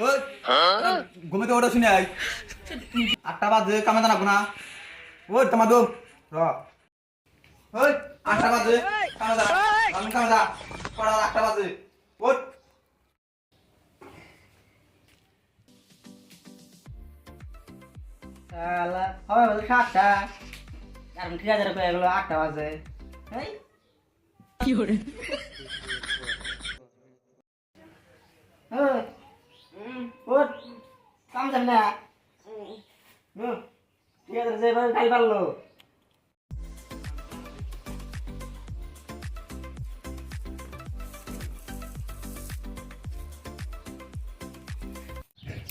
ওই ঘুমে তো ওটা শুনে আই 8টা বাজে কামে জানাবো না ওই তোমার দম র ওই 8টা বাজে কামে যা কামে যা পড়া 8টা বাজে ওই শালা হবে বলে 7টা আর ঠিক আছে রে এগুলো 8টা বাজে এই কি করে ওট কাম জান না ঠিক আছে যে ভাই খাই পারলো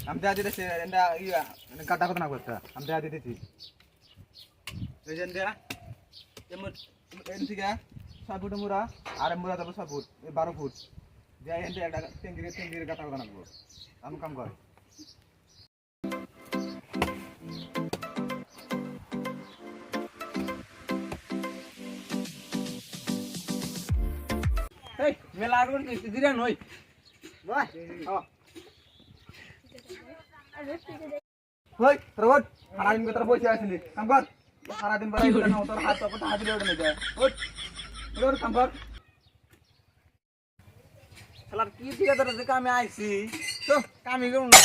আমি দেয়া দিতেছি এটা ইয়া কাটা কথা না করতে আমি দেয়া দিতেছি এই যে দেয়া এমন এন থেকে 6 ফুট মুরা আর মুরা যাবে 6 ফুট 12 ফুট দেয়া এন একটা টেঙ্গির কাটা কথা না করব আমি কাম করে এই মেলা আর কোন দিরা নই বাহ ওই রোড সারাদিন ভিতরে বসে আসলি কাম কর সারাদিন পরে না তোর হাত পাপা হাত দিলে ওঠে না ওই রোড কাম কর শালার কি দিকে তোর যে কামে আইছি তো কামি করুন না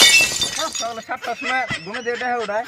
সকালে 7টার সময় ঘুমে দিয়ে ওঠায়